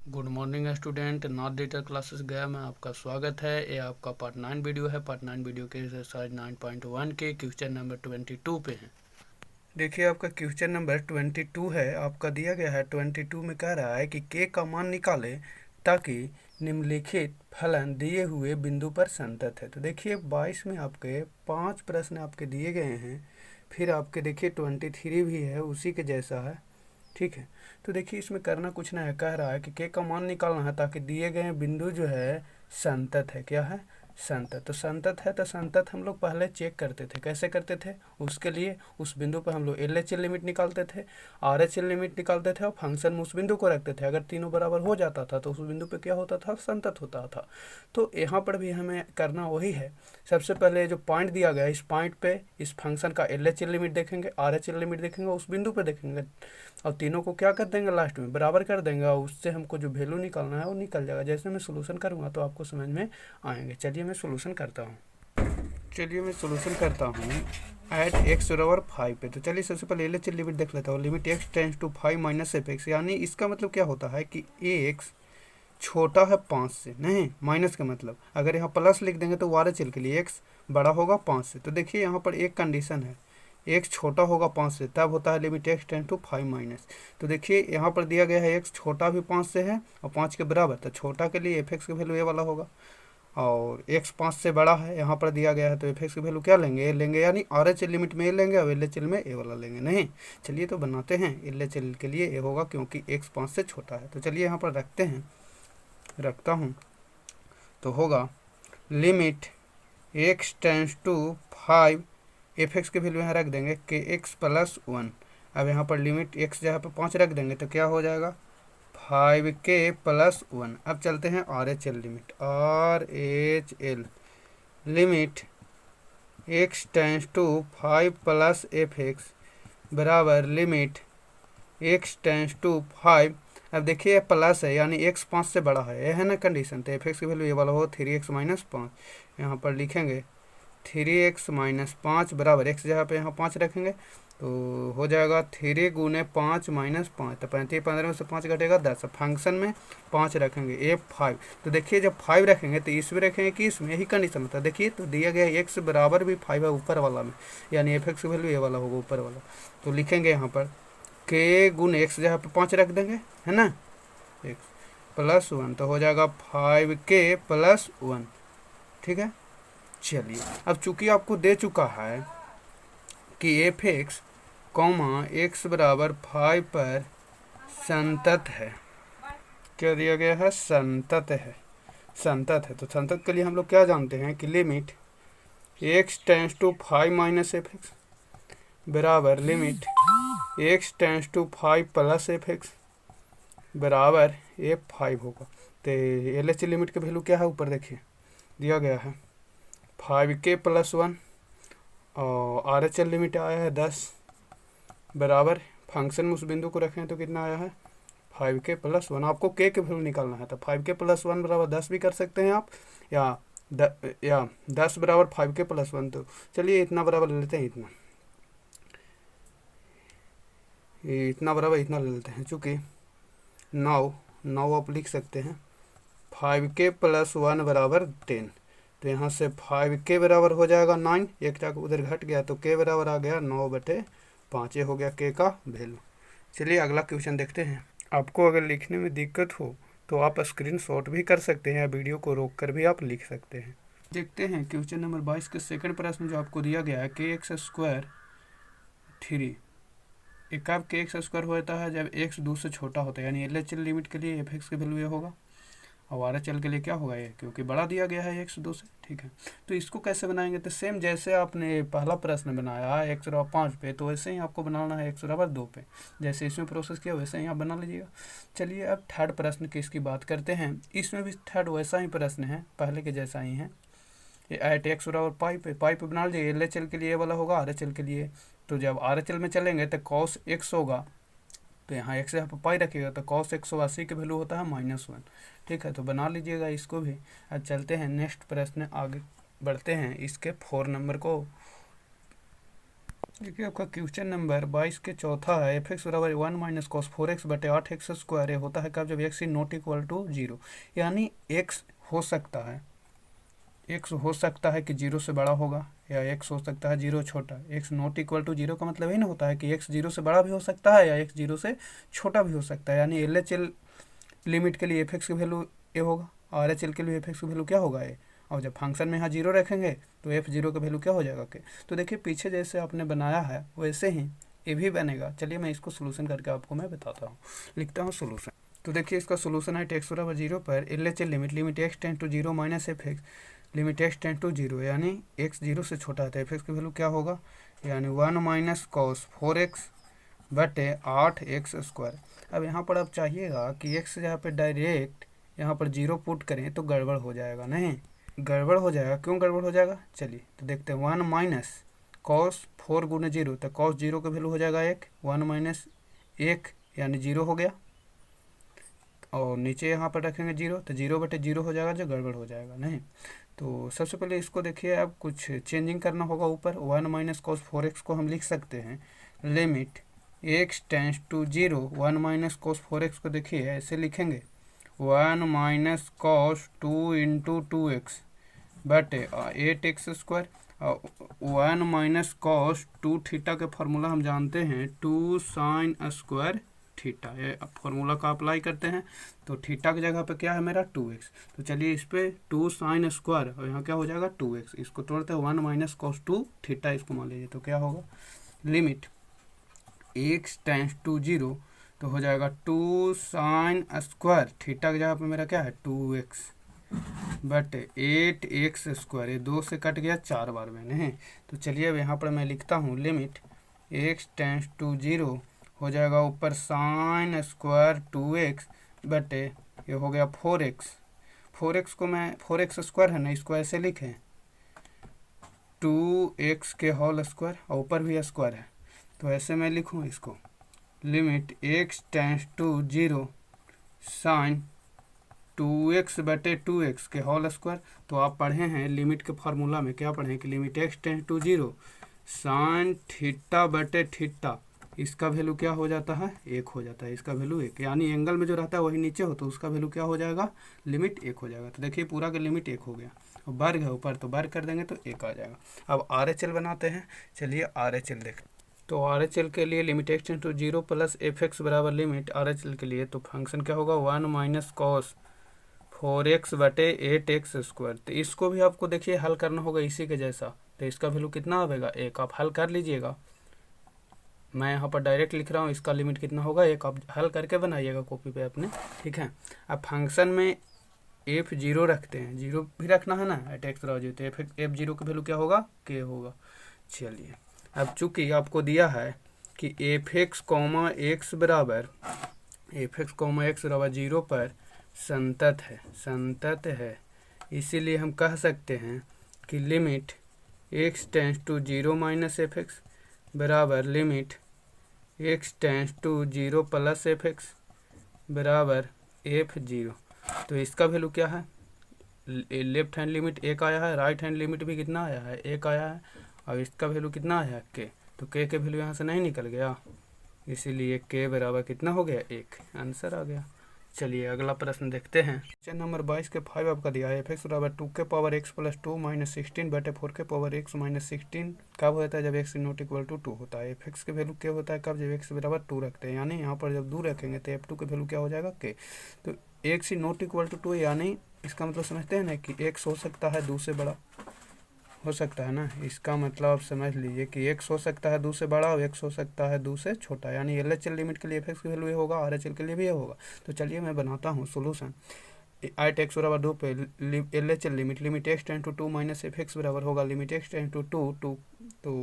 Good morning student, north digital classes गया में आपका स्वागत है। ये आपका पार्ट 9 वीडियो है। पार्ट 9 वीडियो के एक्सरसाइज 9.1 के क्वेश्चन नंबर 22 पे हैं। देखिए आपका क्वेश्चन नंबर 22 है। आपका दिया गया है 22 में कह रहा है कि के का मान निकालें ताकि निम्नलिखित फलन दिए हुए बिंदु पर संतत है। तो देखिए 22 में आपके 5 प्रश्न आपके दिए गए हैं। फिर आपके देखिए 23 भी है, उसी के जैसा है। ठीक है, तो देखिए इसमें करना कुछ नहीं है। कह रहा है कि के का मान निकालना है ताकि दिए गए बिंदु जो है संतत है। क्या है? संतत। तो संतत है, तो संतत हम लोग पहले चेक करते थे। कैसे करते थे? उसके लिए उस बिंदु पर हम लोग एल एच एल लिमिट निकालते थे, आर एच एल लिमिट निकालते थे और फंक्शन में उस बिंदु को रखते थे। अगर तीनों बराबर हो जाता था तो उस बिंदु पर क्या होता था? संतत होता था। तो यहाँ पर भी हमें करना वही है। सबसे पहले जो पॉइंट दिया गया है, इस पॉइंट पे इस फंक्शन का एल एच एल लिमिट देखेंगे, आर एच एल लिमिट देखेंगे, उस बिंदु पर देखेंगे और तीनों को क्या कर देंगे? लास्ट में बराबर कर देंगे और उससे हमको जो वैल्यू निकालना है वो निकल जाएगा। जैसे मैं सोल्यूशन करूँगा तो आपको समझ में आएंगे। चलिए मैं सोल्यूशन करता हूँ। एट एक्स बराबर 5 पे। तो चलिए सबसे पहले एल एच एल लिमिट देख लेता हूँ। Limit x tends to 5 minus f x, यानी इसका मतलब क्या होता है कि एक्स छोटा है 5 से। नहीं, माइनस का मतलब अगर यहाँ प्लस लिख देंगे तो आर एच एल के लिए एक्स बड़ा होगा 5 से। तो देखिए यहाँ पर एक कंडीशन है, एक्स छोटा होगा 5 से, तब होता है limit x tends to 5 minus. तो देखिए यहाँ पर दिया गया है एक्स छोटा भी 5 से है और 5 के बराबर, तो छोटा के लिए एफ एक्स की वैल्यू ए वाला होगा और एक्स 5 से बड़ा है यहाँ पर दिया गया है, तो एफ एक्स की वैल्यू क्या लेंगे? ए लेंगे, यानी आर एच एल लिमिट में ए लेंगे और एल एच एल में ए वाला लेंगे। नहीं, चलिए तो बनाते हैं। एल एच एल के लिए ए होगा क्योंकि एक्स 5 से छोटा है। तो चलिए यहाँ पर रखता हूँ तो होगा limit x tends to 5, f x की वैल्यू यहाँ रख देंगे के एक्स प्लस 1। अब यहाँ पर लिमिट एक्स जहाँ पर 5 रख देंगे तो क्या हो जाएगा? 5k plus 1। अब चलते हैं R H L limit. R H L limit x tends to 5 plus f x बराबर लिमिट एक्स टेंस टू 5। अब देखिए प्लस है यानी एक्स 5 से बड़ा है, ये है ना कंडीशन। तो एफ एक्स की वैल्यू ये वाला हो 3x माइनस 5। यहाँ पर लिखेंगे 3x माइनस 5 बराबर एक्स जहाँ पे यहाँ 5 रखेंगे तो हो जाएगा 3 गुने 5 माइनस 5। तो 35 15 में से 5 घटेगा 10। फंक्शन में 5 रखेंगे, ए 5। तो देखिए जब 5 रखेंगे तो इसमें रखेंगे कि इसमें, यही कंडीशन होता है। देखिए तो दिया गया एक्स बराबर भी 5 है ऊपर वाला में, यानी एफ एक्स की वैल्यू ये वाला होगा ऊपर वाला। तो लिखेंगे यहाँ पर के गुण एक्स जहाँ पे 5 रख देंगे, है ना, एक्स प्लस 1। तो हो जाएगा 5k प्लस 1। ठीक है, चलिए अब चूंकि आपको दे चुका है कि एफ एक्स कॉमा एक्स बराबर 5 पर संतत है। क्या दिया गया है? संतत है। संतत है तो संतत के लिए हम लोग क्या जानते हैं कि limit x tends to 5 minus f x बराबर limit x tends to 5 plus f x बराबर ए 5 होगा। तो एल एच लिमिट की वैल्यू क्या है? ऊपर देखिए दिया गया है 5k प्लस 1 और आर एच एल लिमिट आया है 10 बराबर फंक्शन में उस बिंदु को रखें तो कितना आया है? 5k plus 1। आपको के वैल्यू निकालना है तो 5k प्लस 1 बराबर 10 भी कर सकते हैं आप, या 10 बराबर 5k प्लस 1। तो चलिए इतना बराबर ले लेते हैं, इतना बराबर इतना ले लेते हैं। चूँकि 9 आप लिख सकते हैं। 5k प्लस 1 बराबर 10। तो यहाँ से 5k बराबर हो जाएगा 9, एक टाक उधर घट गया तो k बराबर आ गया 9/5। ये हो गया k का वैल्यू। चलिए अगला क्वेश्चन देखते हैं। आपको अगर लिखने में दिक्कत हो तो आप स्क्रीनशॉट भी कर सकते हैं या वीडियो को रोक कर भी आप लिख सकते हैं। देखते हैं क्वेश्चन नंबर 22 के सेकंड प्रश्न जो आपको दिया गया है के एक्स स्क्वायर 3। एक कब के एक्स स्क्वायर होता है? जब एक्स 2 से छोटा होता है, यानी एल एच एल लिमिट के लिए एफ एक्स की वैल्यू ये होगा और आर एच एल के लिए क्या होगा? ये, क्योंकि बड़ा दिया गया है एक्स 2 से। ठीक है, तो इसको कैसे बनाएंगे? तो सेम जैसे आपने पहला प्रश्न बनाया एक्स बराबर 5 पे, तो वैसे ही आपको बनाना है एक्स बराबर 2 पे। जैसे इसमें प्रोसेस किया वैसे ही आप बना लीजिएगा। चलिए अब थर्ड प्रश्न की इसकी बात करते हैं। इसमें भी थर्ड वैसा ही प्रश्न है, पहले के जैसा ही है। एट एक्स बराबर पाई पे बना लीजिए। एल एच एल के लिए वाला होगा, आर एच एल के लिए। तो जब आर एच एल में चलेंगे तो कॉस एक्स होगा, तो यहाँ एक्स यहाँ पर पाई रखिएगा तो कॉस 180 की वैल्यू होता है -1। ठीक है, तो बना लीजिएगा इसको भी। अब चलते हैं नेक्स्ट प्रश्न, आगे बढ़ते हैं इसके 4 नंबर को। देखिए आपका क्वेश्चन नंबर 22 के चौथा है एफ एक्स बराबर 1 माइनस कॉस 4x बटे 8x स्क्वायर ये होता है कब जब x is not equal to 0, यानी x हो सकता है कि 0 से बड़ा होगा या x हो सकता है 0 छोटा। x नॉट इक्वल टू 0 का मतलब ही ना होता है कि x 0 से बड़ा भी हो सकता है या x 0 से छोटा भी हो सकता है, यानी LHL लिमिट के लिए एफ एक्स की वैल्यू ए होगा, RHL के लिए एफ एक्स की वैल्यू क्या होगा ए, और जब फंक्शन में यहाँ 0 रखेंगे तो एफ 0 का वैल्यू क्या हो जाएगा के। तो देखिए पीछे जैसे आपने बनाया है वैसे ही ये भी बनेगा। चलिए मैं इसको सोल्यूशन करके आपको मैं बताता हूँ, लिखता हूँ सोल्यूशन। तो देखिए इसका सोल्यूशन है x बराबर 0 पर LHL limit x tend to 0 minus f x limit x tend to 0, यानी x 0 से छोटा है तो एफ एक्स की वैल्यू क्या होगा, यानी 1 माइनस कॉस 4x बटे 8x स्क्वायर। अब यहाँ पर आप चाहिएगा कि x यहाँ पे डायरेक्ट यहाँ पर 0 पुट करें तो गड़बड़ हो जाएगा, नहीं गड़बड़ हो जाएगा। क्यों गड़बड़ हो जाएगा, चलिए तो देखते हैं। 1 माइनस कॉस 4 गुने 0 तो कॉस 0 का वैल्यू हो जाएगा 1, 1 माइनस 1 यानी 0 हो गया, और नीचे यहाँ पर रखेंगे 0 तो 0 बटे 0 हो जाएगा जो गड़बड़ हो जाएगा, नहीं। तो सबसे पहले इसको देखिए अब कुछ चेंजिंग करना होगा ऊपर। 1 माइनस कॉस 4x को हम लिख सकते हैं limit x tends to 0, 1 minus cos 4x को देखिए ऐसे लिखेंगे 1 माइनस कॉस 2 इंटू 2x बटे 8x square. 1 minus cos 2 theta के फार्मूला हम जानते हैं 2 साइन स्क्वायर थीटा, ये फार्मूला का अप्लाई करते हैं तो थीटा की जगह पे क्या है मेरा 2x। तो चलिए इस पे 2 साइन स्क्वायर और यहाँ क्या हो जाएगा 2x, इसको तोड़ते हैं 1 माइनस कॉस 2 थीटा इसको मान लीजिए तो क्या होगा लिमिट x टेंस टू 0 तो हो जाएगा 2 साइन स्क्वायर थीटा की जगह पे मेरा क्या है 2x बटे 8x स्क्वायर, ये 2 से कट गया 4 बार में, नहीं। तो चलिए अब यहाँ पर मैं लिखता हूँ लिमिट x टेंस टू 0 हो जाएगा ऊपर साइन स्क्वायर 2x बटे ये हो गया 4x को मैं 4x स्क्वायर है ना इसको ऐसे लिखें 2x के होल स्क्वायर और ऊपर भी स्क्वायर है तो ऐसे मैं लिखूँ इसको limit x tends to 0 sine 2x बटे 2x के होल स्क्वायर। तो आप पढ़े हैं लिमिट के फार्मूला में क्या पढ़े कि limit x tends to 0 sine theta बटे थीटा, इसका वैल्यू क्या हो जाता है 1 हो जाता है, इसका वैल्यू 1, यानी एंगल में जो रहता है वही नीचे हो तो उसका वैल्यू क्या हो जाएगा लिमिट 1 हो जाएगा। तो देखिए पूरा का लिमिट 1 हो गया और वर्ग है ऊपर तो वर्ग कर देंगे तो 1 आ जाएगा। अब RHL बनाते हैं, चलिए RHL देख। तो RHL के लिए limit x tends to 0 plus f x बराबर लिमिट RHL के लिए तो फंक्शन क्या होगा 1 माइनस कॉस 4x बटे 8x स्क्वायर। तो इसको भी आपको देखिए हल करना होगा इसी के जैसा, तो इसका वैल्यू कितना आएगा 1, आप हल कर लीजिएगा। मैं यहाँ पर डायरेक्ट लिख रहा हूँ इसका लिमिट कितना होगा 1, आप हल करके बनाइएगा कॉपी पे अपने, ठीक है। अब फंक्शन में f0 रखते हैं, 0 भी रखना है ना एट एक्स रह जाते f0 की वैल्यू क्या होगा k होगा। चलिए अब चूंकि आपको दिया है कि एफ एक्स कॉमा एक्स बराबर 0 पर संतत है, इसीलिए हम कह सकते हैं कि limit x tends to 0 minus f x बराबर limit x tends to 0 plus f x बराबर f0। तो इसका वैल्यू क्या है, लेफ्ट हैंड लिमिट 1 आया है, राइट हैंड लिमिट भी कितना आया है 1 आया है, और इसका वैल्यू कितना आया है k, तो k के वैल्यू यहाँ से नहीं निकल गया, इसीलिए k बराबर कितना हो गया 1, आंसर आ गया। चलिए अगला प्रश्न देखते हैं। क्वेश्चन नंबर 22 के 5 आपका दिया है एफ एक्स बराबर 2 के पावर x प्लस 2 माइनस 16 बटे 4 के पावर x माइनस 16 कब होता है जब x नॉट इक्वल टू 2 होता है। एफ एक्स के वैल्यू क्या होता है कब जब x बराबर 2 रखते हैं, यानी यहाँ पर जब 2 रखेंगे तो f2 के वैल्यू क्या हो जाएगा k। तो x नॉट इक्वल टू 2 यानी इसका मतलब समझते हैं ना कि x हो सकता है 2 से बड़ा, हो सकता है ना, इसका मतलब आप समझ लीजिए कि x हो सकता है 2 से बड़ा और x हो सकता है 2 से छोटा, यानी LHL लिमिट के लिए एफ एक्स की वैल्यू ये होगा, RHL के लिए भी ये होगा। तो चलिए मैं बनाता हूँ सोल्यूशन। एट एक्स बराबर 2 पे LHL limit x tends to 2 minus f x बराबर होगा लिमिट x टेंस टू 2 तो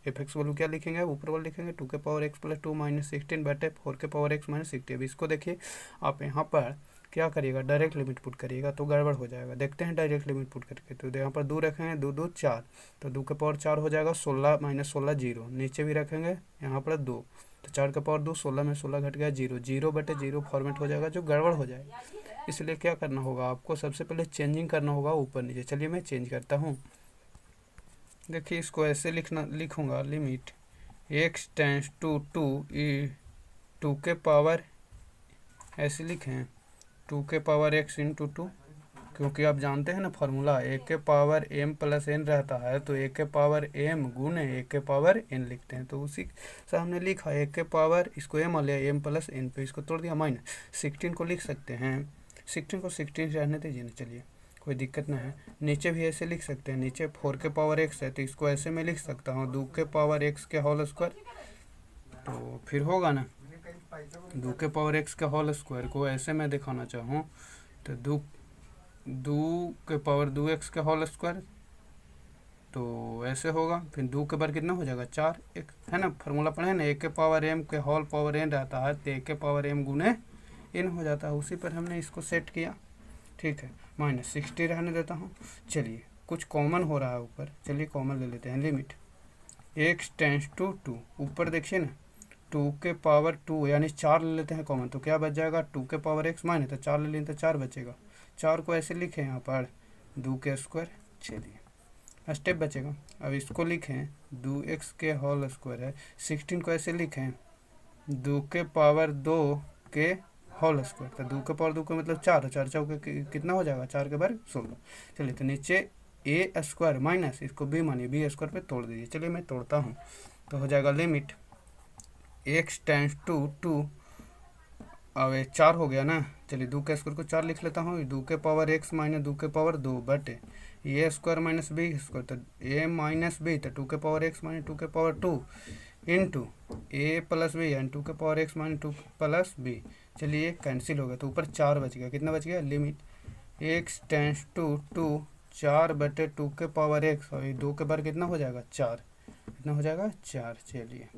एफ एक्स वैल्यू क्या लिखेंगे ऊपर वाले लिखेंगे 2 के पावर x प्लस 2 माइनस 16 बटे 4 के पावर x माइनस 60। अब इसको देखिए आप यहाँ पर क्या करिएगा डायरेक्ट लिमिट पुट करिएगा तो गड़बड़ हो जाएगा। देखते हैं डायरेक्ट लिमिट पुट करके, तो यहाँ पर 2 रखेंगे 2 2 4 तो 2 के पावर 4 हो जाएगा 16 माइनस 16 0, नीचे भी रखेंगे यहाँ पर 2 तो 4 के पावर 2 16 में 16 घट गया 0, 0 बटे 0 फॉर्मेट हो जाएगा जो गड़बड़ हो जाएगा। इसलिए क्या करना होगा आपको सबसे पहले चेंजिंग करना होगा ऊपर नीचे। चलिए मैं चेंज करता हूँ। देखिए इसको ऐसे लिखूंगा limit x tends to two, two के पावर ऐसे लिखें 2 के पावर x इंटू टू, क्योंकि आप जानते हैं ना फार्मूला a के पावर m प्लस n रहता है, तो a के पावर m गुने a के पावर n लिखते हैं। तो उसी से हमने लिखा a के पावर, इसको m लिया m प्लस n पे, इसको तोड़ दिया माइनस 16 को लिख सकते हैं। 16 को 16 रहने दीजिए ना, चलिए कोई दिक्कत नहीं है। नीचे भी ऐसे लिख सकते हैं, नीचे 4 के पावर x है तो इसको ऐसे में लिख सकता हूँ 2 के पावर x के होल स्क्वायर, तो फिर होगा ना 2 के पावर x के होल स्क्वायर को ऐसे में दिखाना चाहूँ तो 2 के पावर 2x के होल स्क्वायर, तो ऐसे होगा। फिर 2 के बार कितना हो जाएगा 4x, है ना, फार्मूला पढ़े ना, 1 के पावर m के होल पावर n रहता है तो 1 के पावर m गुने n हो जाता है, उसी पर हमने इसको सेट किया। ठीक है, माइनस 60 रहने देता हूँ। चलिए कुछ कॉमन हो रहा है ऊपर, चलिए कॉमन ले लेते हैं। लिमिट x टेंस टू 2, ऊपर देखिए ना 2 के पावर 2 यानी 4 ले लेते हैं कॉमन, तो क्या बच जाएगा 2 के पावर x माइनस, तो 4 ले लें तो 4 बचेगा। 4 को ऐसे लिखें यहाँ पर 2 के स्क्वायर, चलिए स्टेप बचेगा। अब इसको लिखें 2x के होल स्क्वायर है। 16 को ऐसे लिखें 2 के पावर 2 के होल स्क्वायर, तो 2 के पावर 2 का मतलब 4, 4 चौके कितना हो जाएगा 4 के बार 16। चलिए तो नीचे a स्क्वायर माइनस इसको b मानिए b स्क्वायर पे तोड़ दीजिए। चलिए मैं तोड़ता हूँ, तो हो जाएगा लिमिट x टेंस टू 2, अब 4 हो गया ना, चलिए 2 के स्क्वायर को 4 लिख लेता हूँ, 2 के पावर x माइनस 2 के पावर 2 बटे a square minus b square, तो a माइनस बी, तो 2 के पावर x माइनस 2 के power 2 into a plus b यानी 2 के power x minus 2 plus b. चलिए कैंसिल हो गया, तो ऊपर 4 बच गया। कितना बच गया, लिमिट x टेंस टू 2 4 बटे 2 के पावर x, और 2 के बार कितना हो जाएगा 4, कितना हो जाएगा 4। चलिए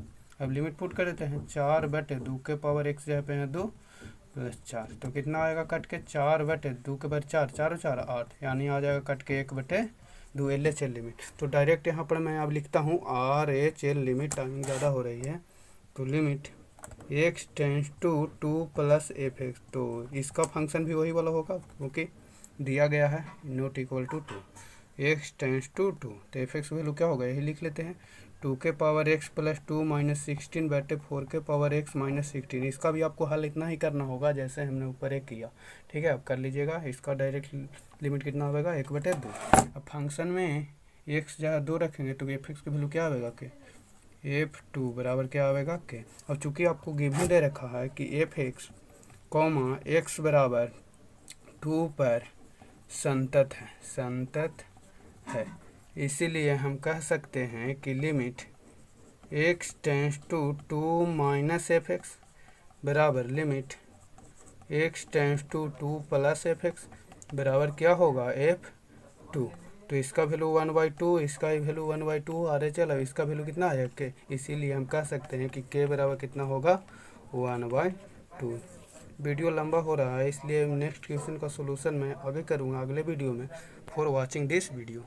अब लिमिट पुट कर देते हैं, 4 बटे 2 के पावर x जहाँ पे है 2 प्लस 4, तो कितना आएगा कट के 4 बटे 2 के बार 4, 4 4 8, यानी आ जाएगा कट के 1 बटे 2 LHL लिमिट। तो डायरेक्ट यहाँ पर मैं अब लिखता हूँ RHL लिमिट, टाइमिंग ज़्यादा हो रही है, तो limit x tends to 2 plus fx, तो इसका फंक्शन भी वही वाला होगा क्योंकि दिया गया है not equal to 2, x tends to 2, तो fx वैल्यू क्या होगा यही लिख लेते हैं 2 के पावर x प्लस 2 माइनस 16 बटे 4 के पावर x माइनस 16। इसका भी आपको हल इतना ही करना होगा जैसे हमने ऊपर एक किया। ठीक है, अब कर लीजिएगा। इसका डायरेक्ट लिमिट कितना होगा 1 बटे 2। अब फंक्शन में x जहाँ 2 रखेंगे तो fx की वैल्यू क्या आएगा के f2 बराबर क्या आएगा के। अब चूँकि आपको गिवन दे रखा है कि fx कॉमा x बराबर 2 पर संतत है, इसीलिए हम कह सकते हैं कि limit x tends to 2 minus fx बराबर limit x tends to 2 plus fx बराबर क्या होगा f2। तो इसका वैल्यू 1/2, इसका वैल्यू 1/2 RHL, अब इसका वैल्यू कितना है k, इसीलिए हम कह सकते हैं कि k बराबर कितना होगा 1/2। वीडियो लंबा हो रहा है इसलिए नेक्स्ट क्वेश्चन का सलूशन मैं आगे करूँगा अगले वीडियो में। For watching this video.